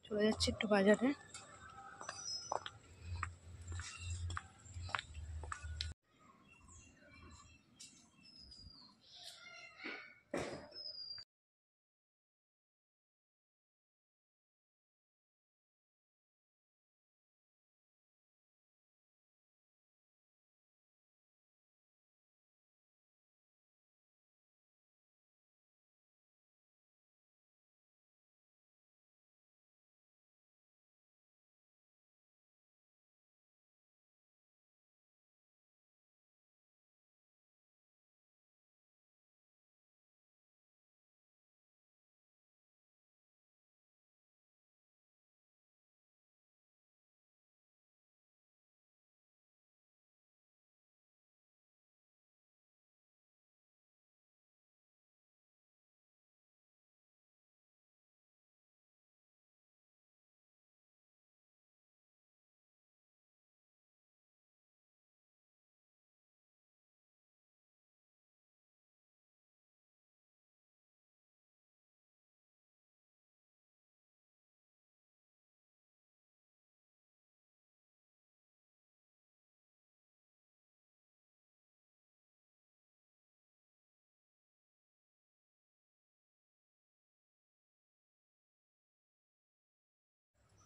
চলে যাচ্ছি একটু বাজারে।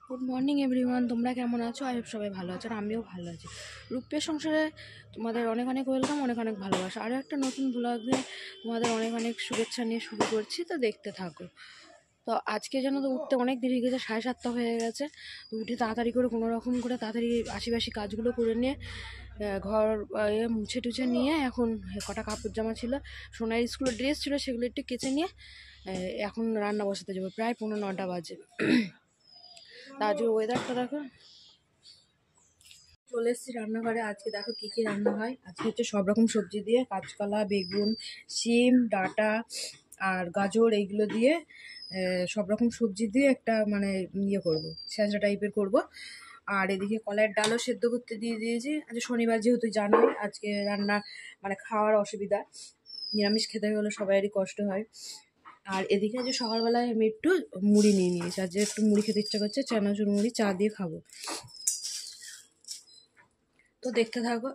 গুড মর্নিং এভরিওয়ান, তোমরা কেমন আছো? আই হোপ সবাই ভালো আছো, আর আমিও ভালো আছি। রূপের সংসারে তোমাদের অনেক অনেক ওয়েলকাম, অনেক অনেক ভালোবাসা। আরও একটা নতুন ব্লগে তোমাদের অনেক অনেক শুভেচ্ছা নিয়ে শুরু করছি, তো দেখতে থাকো। তো আজকে যেন তো উঠতে অনেক দেরি হয়ে গেছে, 7:30 হয়ে গেছে। তো উঠে তাড়াতাড়ি করে কোনো রকম করে তাড়াতাড়ি আশিবাসি কাজগুলো করে নিয়ে ঘর মুছে টুছে নিয়ে এখন কটা কাপড় জামা ছিল, সোনার স্কুলের ড্রেস ছিল, সেগুলো একটু কেচে নিয়ে এখন রান্না বসাতে যাবো। প্রায় 9:45 বাজে। আজকে ওয়েদারটা দেখো, চলে এসেছি রান্নাঘরে। আজকে দেখো কী কী রান্না হয়। আজকে হচ্ছে সব রকম সবজি দিয়ে, কাঁচকলা, বেগুন, শিম, ডাঁটা আর গাজর, এইগুলো দিয়ে সব রকম সবজি দিয়ে একটা মানে ইয়ে করবো, স্যাঁচড়া টাইপের করব। আর এদিকে কলাইয়ের ডালও সেদ্ধ করতে দিয়ে দিয়েছি। আজকে শনিবার, যেহেতু জানোই আজকে রান্না মানে খাওয়ার অসুবিধা, নিরামিষ খেতে গেলে সবারই কষ্ট হয়। আর এদিকে যে সকালবেলায় আমি একটু মুড়ি নিয়ে নিয়েছি, আজ একটু মুড়ি খেতে ইচ্ছা করছে, চানাচুর মুড়ি চা দিয়ে খাবো। তো দেখতে থাকো।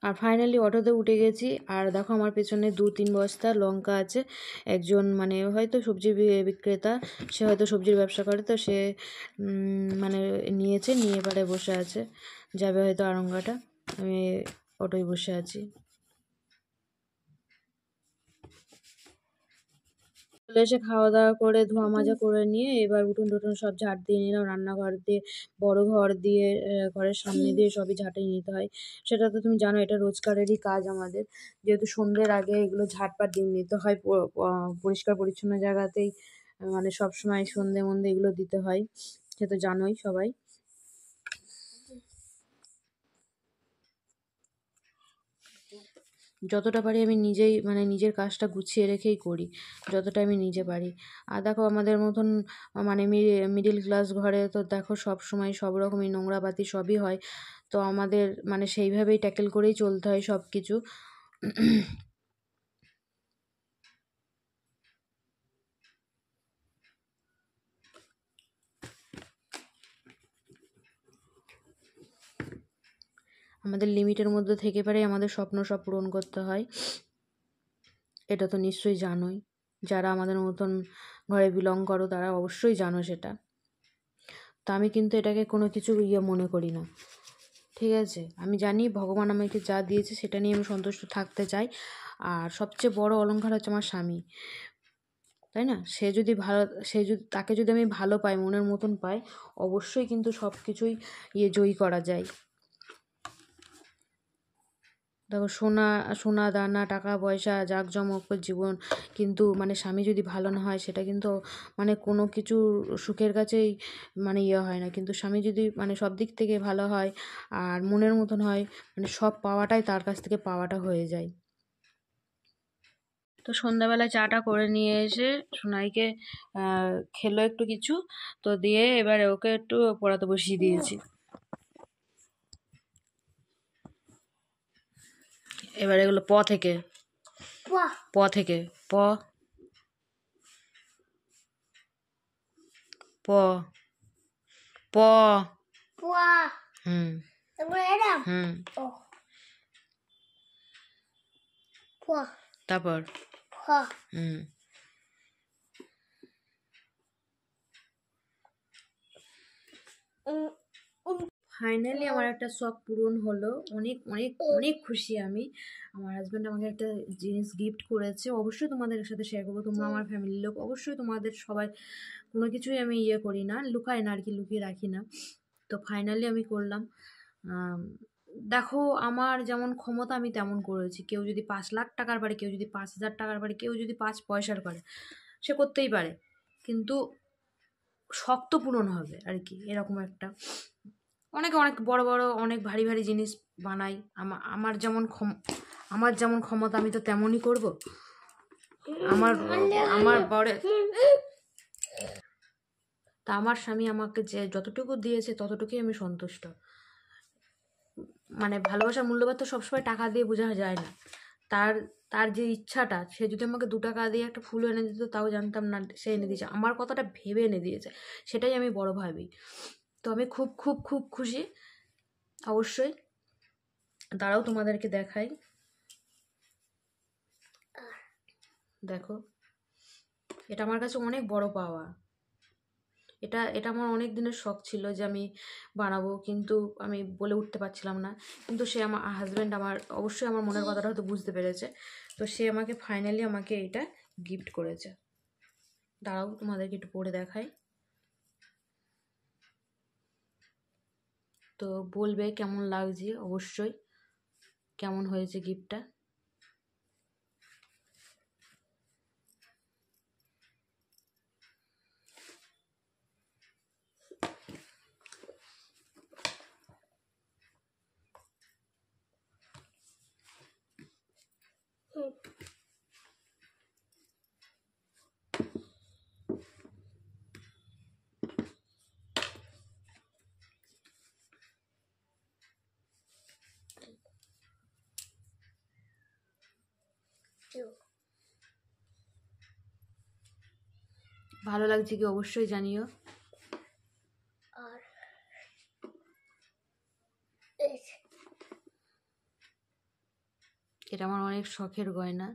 আর ফাইনালি অটোতে উঠে গেছি। আর দেখো আমার পেছনে 2-3 বস্তা লঙ্কা আছে। একজন মানে হয়তো সবজি বিক্রেতা, সে হয়তো সবজির ব্যবসা করে, তো সে মানে নিয়েছে, নিয়ে এবারে বসে আছে, যাবে হয়তো আড়ংঘাটা। আমি অটোয় বসে আছি। চলে এসে খাওয়া দাওয়া করে ধোয়া মাজা করে নিয়ে এবার উঠোন টুটুন সব ঝাড় দিয়ে নিলাম। রান্নাঘর দিয়ে, বড় ঘর দিয়ে, ঘরের সামনে দিয়ে সবই ঝাঁটিয়ে নিতে হয়। সেটা তো তুমি জানো, এটা রোজকারেরই কাজ আমাদের। যেহেতু সন্ধ্যের আগে এগুলো ঝাঁটপাট দিয়ে নিতে হয়, পরিষ্কার পরিচ্ছন্ন জায়গাতেই মানে সবসময় সন্ধে মন্ধে এগুলো দিতে হয়, সে তো জানোই সবাই। যতটা পারি আমি নিজেই মানে নিজের কাজটা গুছিয়ে রেখেই করি, যতটা আমি নিজে পারি। আর দেখো আমাদের মতন মানে মিডিল ক্লাস ঘরে তো দেখো সব সময় সব রকমই নোংরাপাতি সবই হয়, তো আমাদের মানে সেইভাবেই ট্যাকেল করেই চলতে হয় সব কিছু। আমাদের লিমিটের মধ্যে থেকে পারে আমাদের স্বপ্ন সব পূরণ করতে হয়, এটা তো নিশ্চয়ই জানোই। যারা আমাদের মতন ঘরে বিলং করো তারা অবশ্যই জানো সেটা। তা আমি কিন্তু এটাকে কোনো কিছু মনে করি না, ঠিক আছে? আমি জানি ভগবান আমাকে যা দিয়েছে সেটা নিয়ে আমি সন্তুষ্ট থাকতে চাই। আর সবচেয়ে বড় অলংকার হচ্ছে আমার স্বামী, তাই না? তাকে যদি আমি ভালো পাই, মনের মতন পাই, অবশ্যই কিন্তু সব কিছুই জয়ী করা যায়। দেখো সোনা সোনা দানা টাকা পয়সা জাঁকজমক জীবন, কিন্তু মানে স্বামী যদি ভালো না হয় সেটা কিন্তু মানে কোনো কিছু সুখের কাছেই মানে হয় না। কিন্তু স্বামী যদি মানে সব দিক থেকে ভালো হয় আর মনের মতন হয়, মানে সব পাওয়াটাই তার কাছ থেকে পাওয়াটা হয়ে যায়। তো সন্ধ্যাবেলা চাটা করে নিয়ে এসে সোনাইকে খেলো একটু কিছু, তো দিয়ে এবারে ওকে একটু পড়াতে বসিয়ে দিয়েছি। এবার এগুলো প থেকে প থেকে প প প হুম হুম তারপর হুম। ফাইনালি আমার একটা শখ পূরণ হলো, অনেক অনেক অনেক খুশি আমি। আমার হাজব্যান্ড আমাকে একটা জিনিস গিফট করেছে, অবশ্যই তোমাদের সাথে শেয়ার করবো। তোমরা আমার ফ্যামিলির লোক, অবশ্যই তোমাদের সবাই, কোনো কিছুই আমি করি না, লুকাই না আর কি, লুকিয়ে রাখি না। তো ফাইনালি আমি করলাম। দেখো আমার যেমন ক্ষমতা আমি তেমন করেছি। কেউ যদি 5 লাখ টাকার পারে, কেউ যদি 5,000 টাকার পারে, কেউ যদি 5 পয়সার পারে, সে করতেই পারে, কিন্তু শখ তো পূরণ হবে আর কি, এরকম একটা। অনেকে অনেক বড় বড় অনেক ভারী ভারী জিনিস বানাই, আমার যেমন ক্ষমতা আমি তো তেমনই করব। আমার আমার বড় তা আমার স্বামী আমাকে যে যতটুকু দিয়েছে ততটুকুই আমি সন্তুষ্ট। মানে ভালোবাসার মূল্যবোধ তো সবসময় টাকা দিয়ে বোঝা যায় না। তার তার যে ইচ্ছাটা, সে যদি আমাকে 2 টাকা দিয়ে একটা ফুল এনে দিত তাও জানতাম না সে এনে দিয়েছে, আমার কথাটা ভেবে এনে দিয়েছে, সেটাই আমি বড় ভাবি। তো আমি খুব খুব খুব খুশি অবশ্যই। দাঁড়াও তোমাদেরকে দেখাই, দেখো এটা আমার কাছে অনেক বড় পাওয়া। এটা এটা আমার অনেক দিনের শখ ছিল যে আমি বানাবো, কিন্তু আমি বলে উঠতে পারছিলাম না। কিন্তু সে আমার হাজব্যান্ড আমার অবশ্যই আমার মনের কথাটা হয়তো বুঝতে পেরেছে, তো সে আমাকে ফাইনালি আমাকে এটা গিফট করেছে। দাঁড়াও তোমাদেরকে একটু পড়ে দেখাই, তো বলবে কেমন লাগছে, অবশ্যই কেমন হয়েছে গিফটটা। ভালো লাগছে কি অবশ্যই জানিও। অনেক শখের গয়না।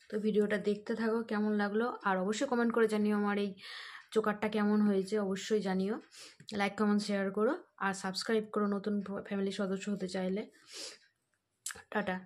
তো ভিডিওটা দেখতে থাকো, কেমন লাগলো, আর অবশ্যই কমেন্ট করে জানিও আমার এই চোকারটা কেমন হয়েছে, অবশ্যই জানিও। লাইক কমেন্ট শেয়ার করো আর সাবস্ক্রাইব করো নতুন ফ্যামিলির সদস্য হতে চাইলে। টাটা।